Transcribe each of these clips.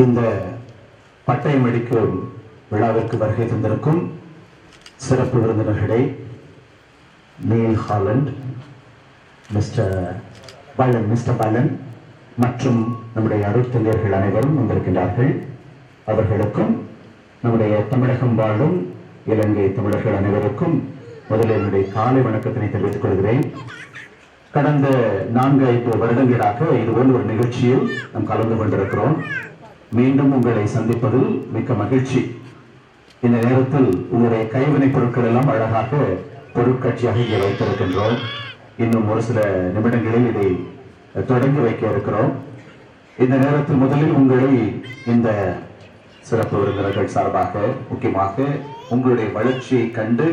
இந்த பட்டயம் அளிக்கும் விழாவிற்கு வருகை தந்திருக்கும் சிறப்பு விருந்தினர்களே, நீல் ஹாலண்ட், மிஸ்டர் பலன் மற்றும் நம்முடைய அருட்தந்தையர்கள் அனைவரும் வந்திருக்கின்றார்கள். அவர்களுக்கும் நம்முடைய தமிழகம் வாழும் இலங்கை தமிழர்கள் அனைவருக்கும் முதலில் என்னுடைய காலை வணக்கத்தினை தெரிவித்துக் கொள்கிறேன். கடந்த 4-5 வருடங்களாக இதுபோன்ற ஒரு நிகழ்ச்சியில் நாம் கலந்து கொண்டிருக்கிறோம். மீண்டும் உங்களை சந்திப்பதில் மிக்க மகிழ்ச்சி. இந்த நேரத்தில் உங்களுடைய கைவினைப் பொருட்கள் எல்லாம் அழகாக பொருட்காட்சியாக இங்கே வைத்திருக்கின்றோம். இன்னும் ஒரு சில நிமிடங்களில் இதை தொடங்கி வைக்க இருக்கிறோம். இந்த நேரத்தில் முதலில் உங்களை இந்த சிறப்பு விருந்தினர்கள் சார்பாக, முக்கியமாக உங்களுடைய வளர்ச்சியை கண்டு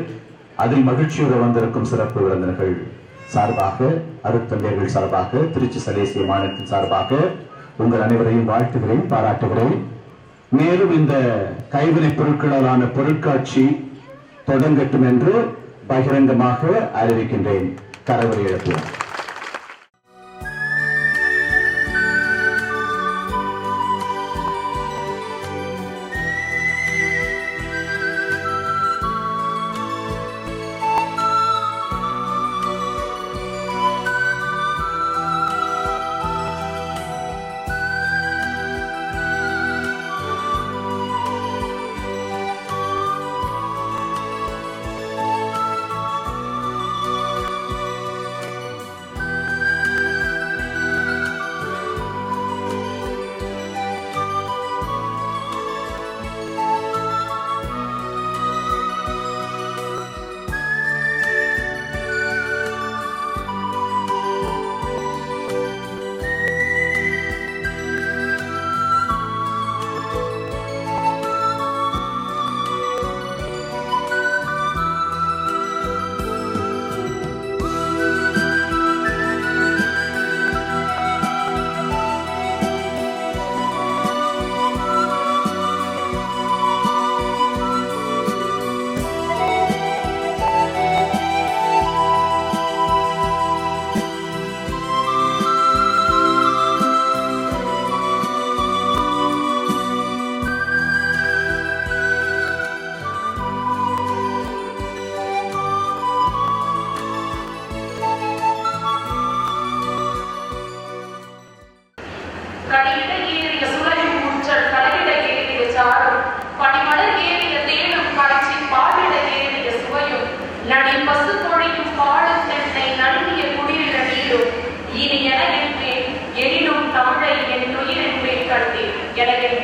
அதில் மகிழ்ச்சியோடு வந்திருக்கும் சிறப்பு விருந்தினர்கள் சார்பாக, அருட்தந்தையர்கள் சார்பாக, திருச்சி சலேசிய மாநிலத்தின் சார்பாக உங்கள் அனைவரையும் வாழ்த்துகிறேன், பாராட்டுகிறேன். மேலும் இந்த கைவினைப் பொருட்களாலான பொருட்காட்சி தொடங்கட்டும் என்று பகிரங்கமாக அறிவிக்கின்றேன். கரவொலி எழுப்புவோம்.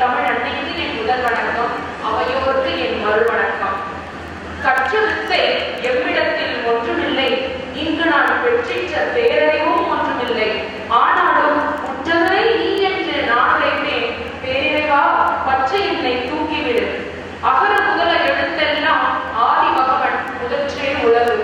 தமிழ் அன்னைக்கு என் முதல் வணக்கம், அவையோருக்கு என் மறு வணக்கம். கற்றவித்தை எவ்விடத்தில் ஒன்றுமில்லை, இங்கு நான் பெற்றிட்ட பேரறிவும் ஒன்றுமில்லை. ஆனாலும் உற்றதை நீ என்று நான் வைத்தேன். பேரிறைவா, பச்சை என்னை தூக்கிவிடு. அகர முதல எழுத்தெல்லாம் ஆதி பகவன் முதற்றே உலகு.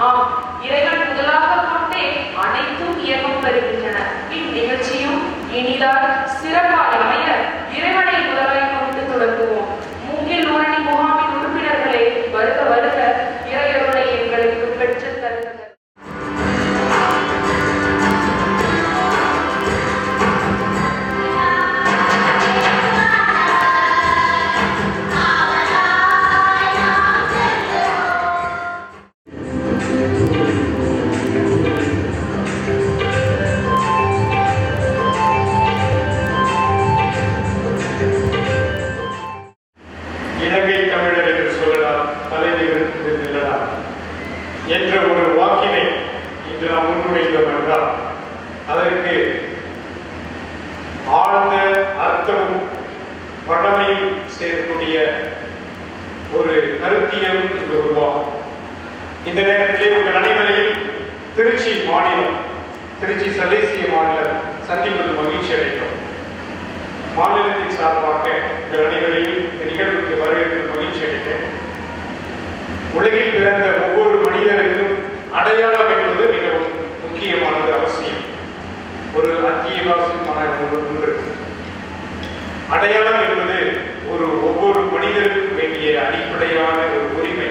ஆம், இறைவன் முதலாக கொண்டே அனைத்தும் இயக்கம் பெறுகின்றன. இந்நிகழ்ச்சியும் இனிதார் சிறப்பாக அமைய இறைவனை முதலாய் கொண்டு தொடங்குவோம். மூங்கில் ஊரணி முகாமின் உறுப்பினர்களே, வருக வருக, இறையருளை எங்களுக்கு பெற்று தருகிறது. இலங்கை தமிழர் என்று சொல்லலாம், தலைவர் என்றெல்லாம் என்ற ஒரு வாக்கினை இன்று நாம் முன்வைத்தோம் என்றால் அதற்கு ஆழ்ந்த அர்த்தமும் வளமையும் சேர்க்கக்கூடிய ஒரு கருத்தியம் இங்கு உருவாகும். இந்த நேரத்திலே உங்கள் அனைவரையும் திருச்சி மாநிலம், திருச்சி சலேசிய மாநிலம் சந்திப்பது மகிழ்ச்சி அடைகிறோம். மாநிலத்தின் சார்பாக உங்கள் அனைவரையும் இந்த நிகழ்வுக்கு வரவேற்று மகிழ்ச்சி அடைகிறேன். உலகில் பிறந்த ஒவ்வொரு மனிதனுக்கும் அடையாளம் என்பது மிகவும் முக்கியமானது, அவசியம். ஒரு அத்தியாவசியமான ஒன்று. அடையாளம் என்பது ஒவ்வொரு மனிதனுக்கும் வேண்டிய அடிப்படையான ஒரு உரிமை.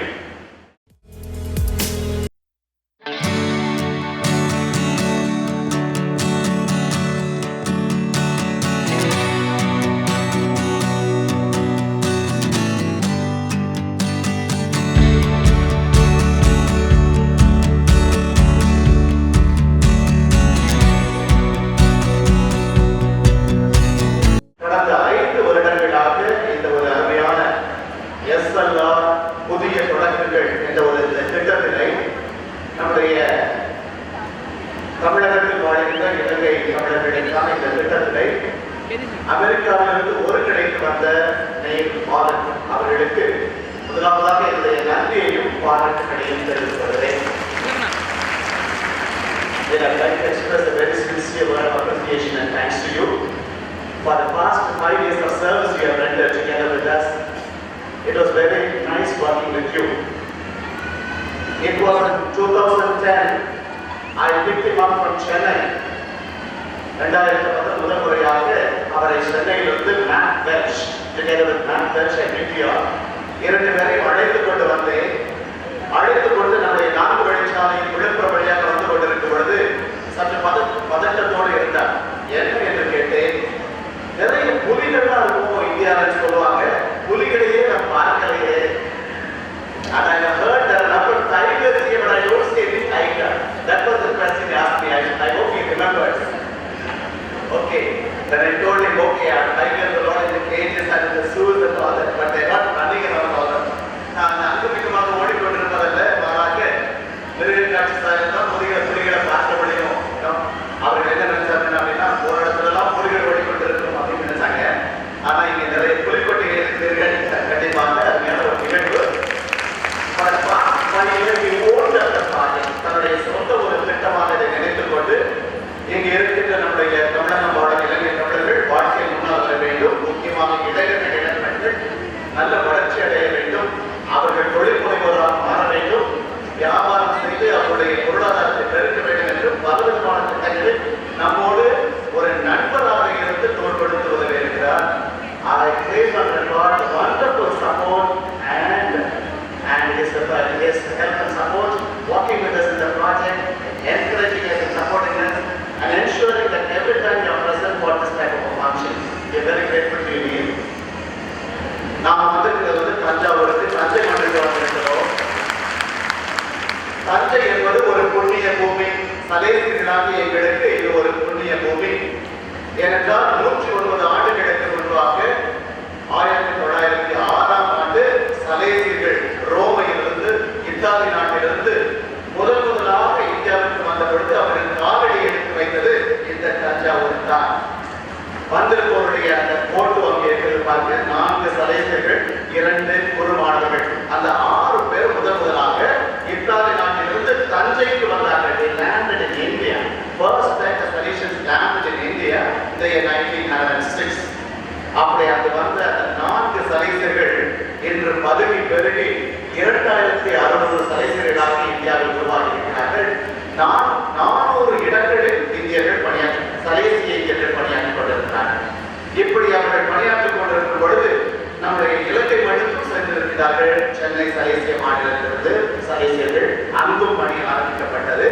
அமெரிக்காவிலிருந்து ஒருங்கிணைத்து வந்த நெயில் ஹாலண்ட் அவர்களுக்கு முதலாவதாக என்னுடைய நன்றியையும் பாராட்டுகளையும் தெரிவித்துக் கொள்கிறேன். Then I'd like to express a very sincere word of appreciation and thanks to you for the past 5 years of service you have rendered together with us. It was very nice working with you. It was in 2010 I picked him up from Chennai. 2010 முதல் முறையாக அவரை சென்னையிலிருந்து Matt Welch together with Matt Welch and BTR இரண்டு பேரையும் அழைத்துக் கொண்டு வந்தேன். அழைத்துக் கொண்டு நம்முடைய 4 வழிச்சாலையில் விழுப்புரம் வழியாக வந்து கொண்டிருக்கும் பொழுது சற்று பதட்டத்தோடு இருந்தார். என்ன என்று கேட்டேன். நிறைய புலிகள்லாம் இருக்கும் இந்தியாவில் சொல்லுவாங்க, புலிகளையே நான் பார்க்கலையே. And I have heard there are a number of tigers here, but I don't see any tiger. That was the question he asked me. I hope he remembers. Okay. Then I told him, okay, our tigers are all in the cages and in the zoos and all that, but they are not running around all that. நான் அங்குமிகமாக ஓடிக்கொண்டிருப்பதல்ல, மாறாக மிருக காட்சி சாலையில் தான் புலிகளை பார்க்க முடியும். அவர்கள் என்ன நினைச்சாங்க அப்படின்னா, ஒரு இடத்துலலாம் புலிகள் ஓடிக்கொண்டிருக்கும் அப்படின்னு நினைச்சாங்க. ஆனா இங்க நிறைய புலிக்கொட்டைகள் இருக்கிறீர்கள். கண்டிப்பாக அருமையான ஒரு நிகழ்வு. தன்னுடைய சொந்த ஒரு திட்டமாக இதை நினைத்துக் கொண்டு இங்கு இருக்கின்ற நம்முடைய தமிழகம் பாடல் இலங்கை தமிழர்கள் வாழ்க்கையில் முன்னால் வர வேண்டும். முக்கியமாக இளைஞர்கள் நல்ல வளர்ச்சி அடைய வேண்டும். அவர்கள் தொழில் முனைவோராக மாற வேண்டும். வியாபாரம் செய்து அவருடைய பொருளாதாரத்தை பெருக்க வேண்டும் என்று பலவிதமான திட்டங்களில் நம்மோடு ஒரு நண்பராக இருந்து தோல் கொடுத்து உதவி இருக்கிறார். I place on record wonderful support and his help and support, working with us in the project, encouraging us and supporting us, and ensuring that every time you are present for this type of a function, we are very grateful to you. நாம் வந்திருக்கிறது தஞ்சாவூருக்கு தஞ்சை மண்டலத்தில் வந்திருக்கிறோம். தஞ்சை என்பது ஒரு புண்ணிய பூமி. சலேசியர்களாக எங்களுக்கு இது ஒரு புண்ணிய பூமி. ஏனென்றால் 109 ஆண்டுகளுக்கு முன்பாக 1906ஆம் ஆண்டு சலேசியர்கள் ரோமையிலிருந்து இத்தாலி நாட்டிலிருந்து முதலாக இந்தியாவுக்கு வந்த பொழுது அவர்கள் காலடி எடுத்து வைத்தது இந்த தஞ்சாவூர் தான். வந்திருப்பவருடைய அந்த போட்டோ அங்கே இருக்கிறது பாருங்க. 4 சலேசியர்கள், 2 குறுமாணவர்கள். அந்த 6 பேர் முதலாக இத்தாலி நாட்டிலிருந்து தஞ்சைக்கு வந்தார்கள். They landed in India. First time the Salesians landed in India in the year 1906. அப்படி அது வந்த அந்த 4 சலேசியர்கள் இன்று பதவி பெருகி 2600 சலேசியர்களாக இந்தியாவில் உருவாகி இருக்கிறார்கள். 400 இடங்களில் இந்தியர்கள் சலேசிய இந்தியர்கள் பணியாற்றிக் கொண்டிருக்கிறார்கள். இப்படி அவர்கள் பணியாற்றிக் கொண்டிருக்கும் பொழுது நம்முடைய இலங்கை மண்ணுக்கும் சென்றிருக்கிறார்கள். சென்னை சலேசிய மாநிலத்திலிருந்து சலேசியர்கள் அங்கும் பணி ஆரம்பிக்கப்பட்டது.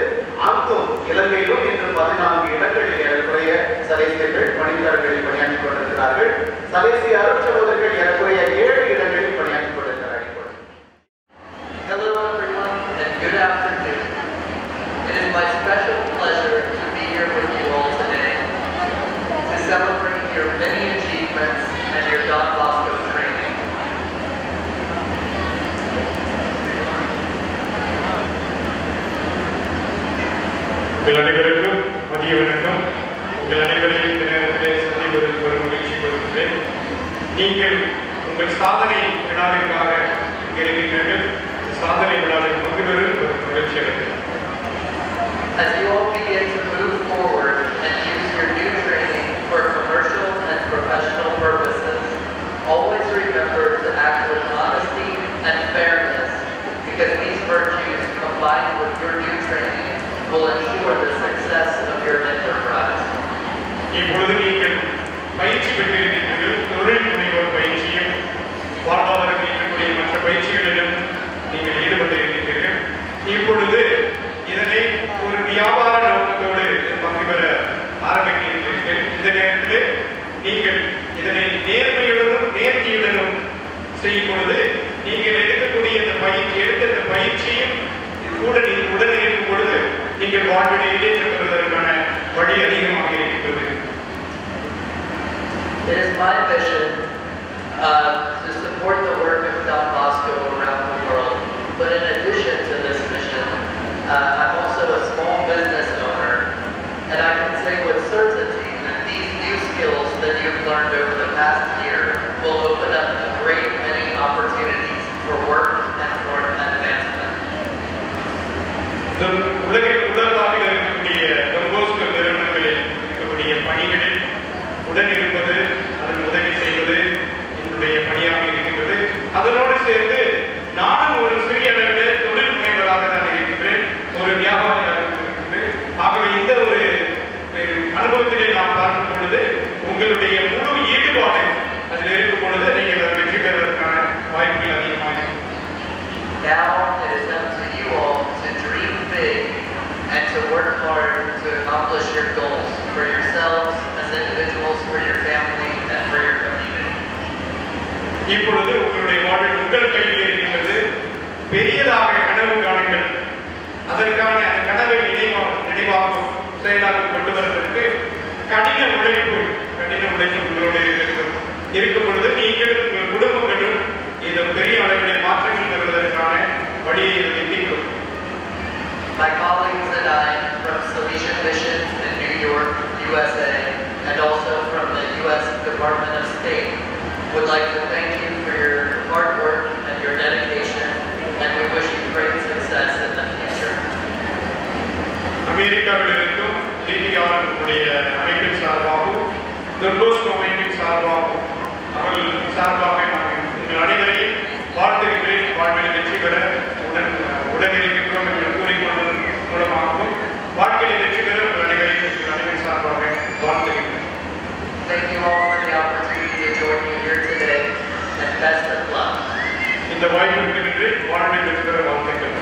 அங்கும் இலங்கையிலும் இன்று 14 இடங்களில் ஏறக்குறைய சலேசியர்கள் பணியாளர்களில் பணியாற்றிக் கொண்டிருக்கிறார்கள். சலேசிய அருட்சகோதரர்கள் ஏறக்குறைய 7 இடங்களில் பணியாற்றிக் கொண்டிருக்கிறார்கள். Hello everyone and good afternoon. It is my special pleasure to be here with you all today to celebrate your many achievements and your Don Bosco training. உங்கள் அனைவருக்கும் மதிய வணக்கம். உங்கள் அனைவரையும் இந்த நேரத்திலே சந்திப்பதில் ஒரு மகிழ்ச்சி கொள்கிறேன். நீங்கள் உங்கள் சாதனை விழாவிற்காக இருக்கின்றீர்கள். சாதனை விழாவில் பங்கு பெறும் ஒரு மகிழ்ச்சி அடைகிறேன். As you all begin to move forward and use your new training for commercial and professional purposes, always remember to act with honesty and fairness, because these virtues combined with your new training will ensure the success of your enterprise. இப்பொழுது நீங்கள் பயிற்சி பெற்றிருக்கிறீர்கள். தொழில் முனைவோர் பயிற்சியும் வாழ்வாதாரத்தில் இருக்கக்கூடிய மற்ற பயிற்சிகளிலும் நீங்கள் ஈடுபட்டிருக்கிறீர்கள். இப்பொழுது இதனை ஒரு வியாபார நோக்கத்தோடு பங்கு பெற ஆரம்பிக்கிறீர்கள். இந்த நேரத்தில் நீங்கள் இதனை நேர்மையுடனும் நேர்த்தியுடனும் செய்யும் பொழுது நீங்கள் எடுக்கக்கூடிய இந்த பயிற்சியும் கூட உடனே இருக்கும் பொழுது நீங்கள் வாழ்வினை ஏற்று பெறுவதற்கான வழி அதிகமாக இருக்கிறது. It is my mission to support the work of Don Bosco around the world. But in addition to this mission, I'm also a small business owner, and I can say with certainty that these new skills that you've you've learned over the past year will open up a great many opportunities for work and for advancement. உலகில் உலகளாவில் இருக்கக்கூடிய Don Bosco நிறுவனங்களில் இருக்கக்கூடிய பணிகளில் உடன் இருப்பது, அதன் உதவி செய்வது என்னுடைய பணியாக இருக்கின்றது. அதனோடு சேர்ந்து நானும் ஒரு சிறிய அளவில் தொழில் முனைவராக தான் இருக்கின்றேன், ஒரு வியாபாரியாக இருக்கின்றேன். ஆகவே இந்த ஒரு அனுபவத்திலே நாம் பார்க்கும் பொழுது உங்களுடைய முழு ஈடுபாடு அதில் இருக்கும் பொழுது நீங்கள் அதை வெற்றி பெறுவதற்கான வாய்ப்புகள் அதிகமாக இருக்கும். Now it is up to you all to dream big and to work hard to accomplish your goals for yourselves as individuals, for your family, and for your community. இப்பொழுது உங்களுடைய வாழ்வில் உங்கள் கையில் இருக்கின்றது. பெரியதாக கனவு காணுங்கள். அதற்கான அந்த கனவை நினைவாக்கும் செயலாக கொண்டு வருவதற்கு கடின உழைப்பு உங்களோடு இருக்கும் பொழுது நீங்கள் உங்கள் குடும்பங்களும் இந்த பெரிய அளவிலே மாற்றங்கள் பெறுவதற்கான வழியை எட்டிக்கும். My colleagues and I from Salesian Missions in New York, USA, and also from the U.S. Department of State would like to thank you for your hard work and your dedication, and we wish you great success in the future. அமெரிக்காவில் இருக்கும் TTR உடைய அமைப்பின் சார்பாகவும் Don Bosco அமைப்பின் சார்பாகவும் அவர்கள் சார்பாக நான் உங்கள் அனைவரையும் வாழ்த்துகிறேன். வாழ்வில் வெற்றி பெற உடனிருக்கிறோம் என்று கூறிக்கொள்வதன் மூலமாகவும் வாழ்க்கையில் வெற்றி பெற உங்கள் அனைவரையும் உங்கள் அனைவரின் சார்பாக வாழ்த்துகிறேன். Thank you all for the opportunity to join me here today, and best of luck. இந்த வாய்ப்பிற்கு வாழ்வில் வெற்றி பெற வாழ்த்துக்கள்.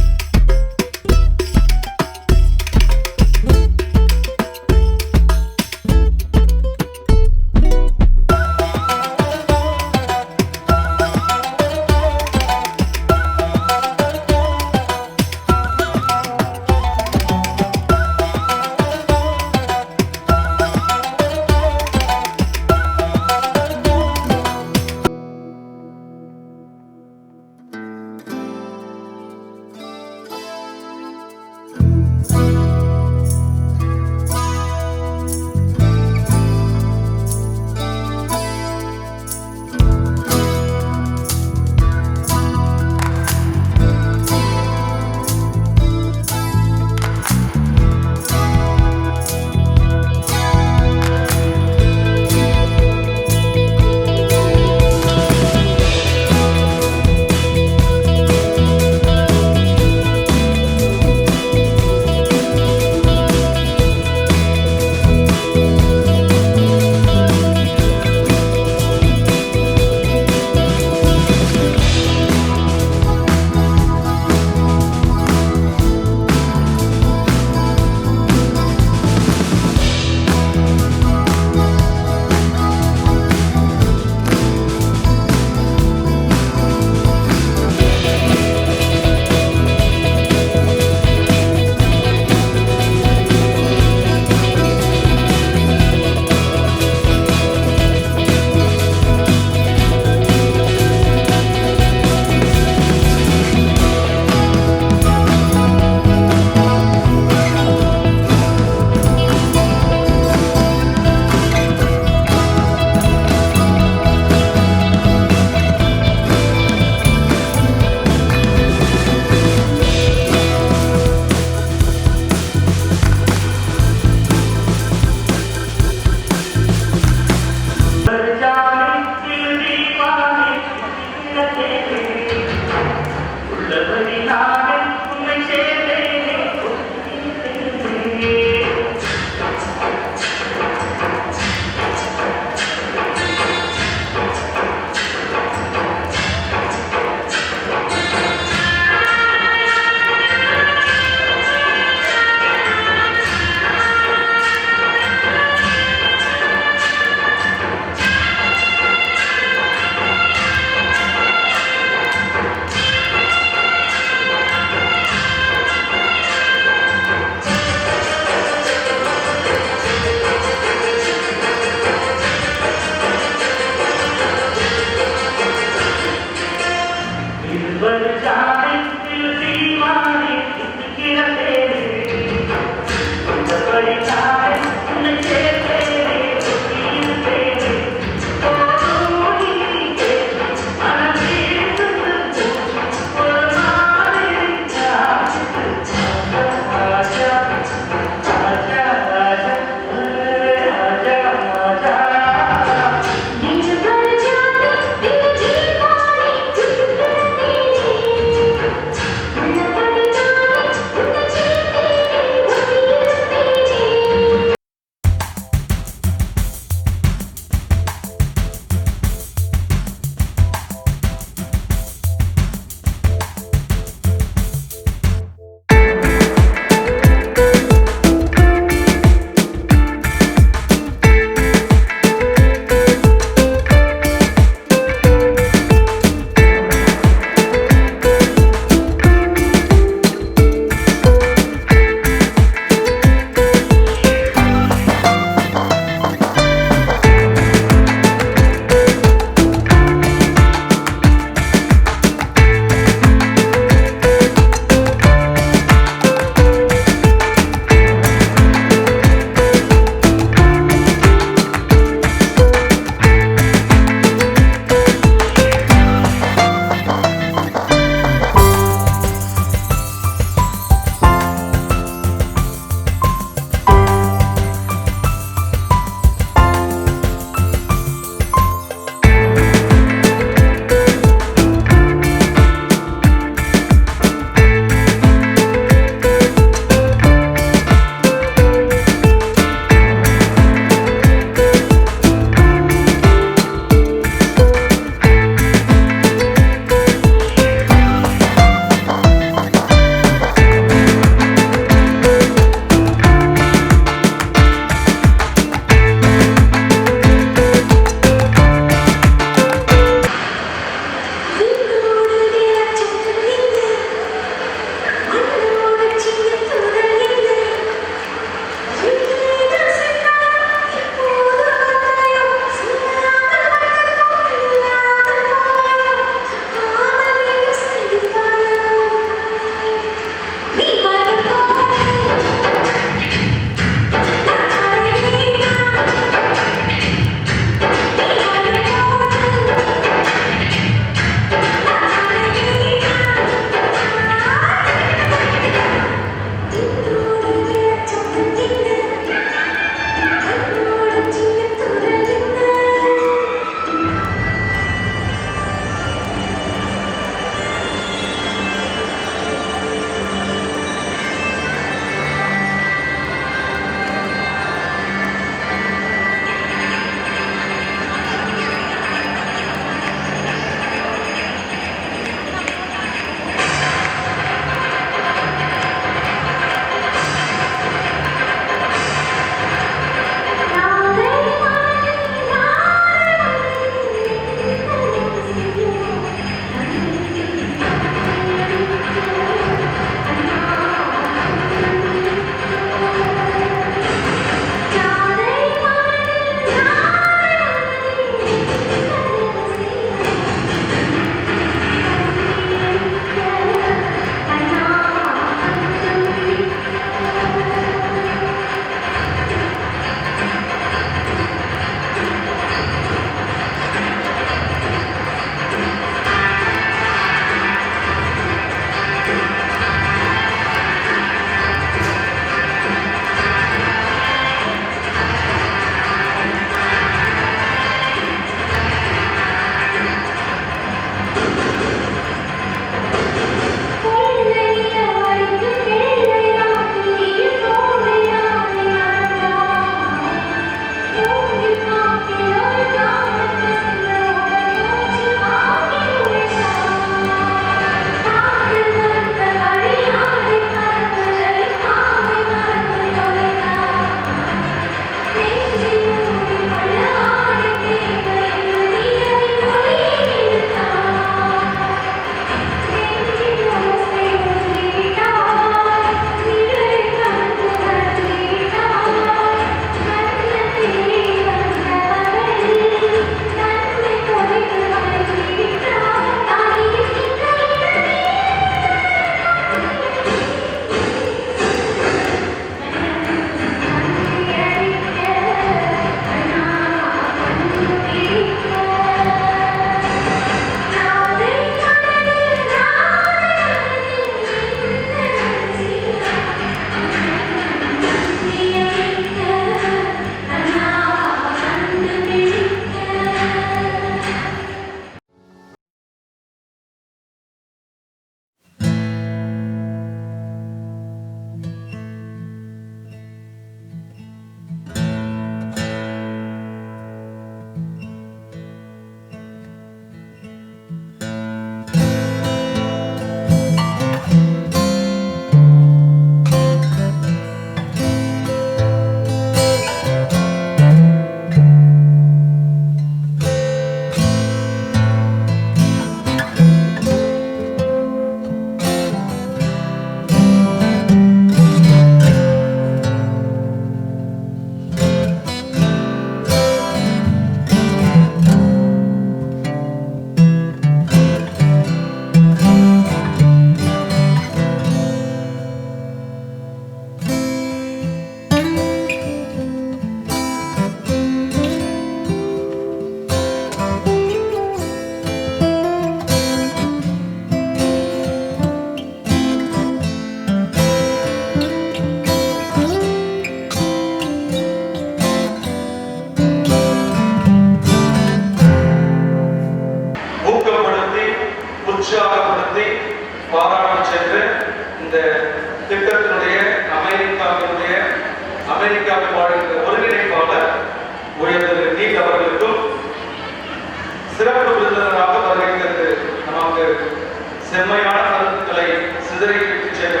செம்மையான கருத்துக்களை சிதறிவிட்டு சென்ற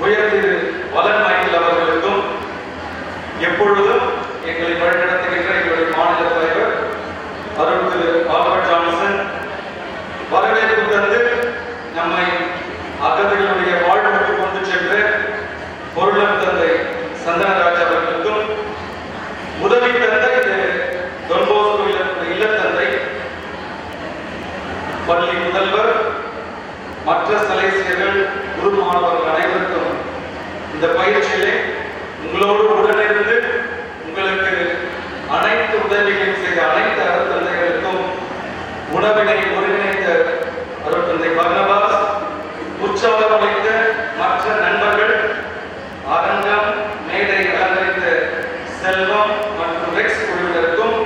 உயர் திரு வலன் மைக்கேல் அவர்களுக்கும் எப்பொழுதும் எங்களை வழிநடத்துகின்ற எங்களுடைய மாநில தலைவர் அருள் திரு ஆல்பர்ட் ஜான்சன், வரவேற்பு தந்து நம்மை அகதிகளுடைய வாழ்வுக்கு கொண்டு சென்ற பொருளம் தந்தை சந்தனராஜ் அவர்களுக்கும், உதவி தந்த இந்த தொன்போஸ்கோ இல்லத்தந்தை, பள்ளி முதல்வர், மற்ற சலேசியர்கள், குரு மாணவர்கள் அனைவருக்கும் இந்த பயிற்சியிலே உங்களோடு உடனிருந்து உங்களுக்கு அனைத்து உதவிகளையும் செய்த அனைத்து அருட்தந்தைகளுக்கும் உணவினை ஒருங்கிணைத்த அருட்தந்தை பர்னபாஸ், உற்சாகம் அளித்த மற்ற நண்பர்கள், அரங்கம் மேடை அலங்கரித்த செல்வம் மற்றும் ரெக்ஸ் குழுவினருக்கும்,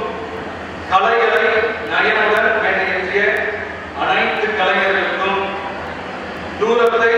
கலைகளை நயனுடன் மேடையேற்றிய அனைத்து கலைஞர்களுக்கும், தூரத்தை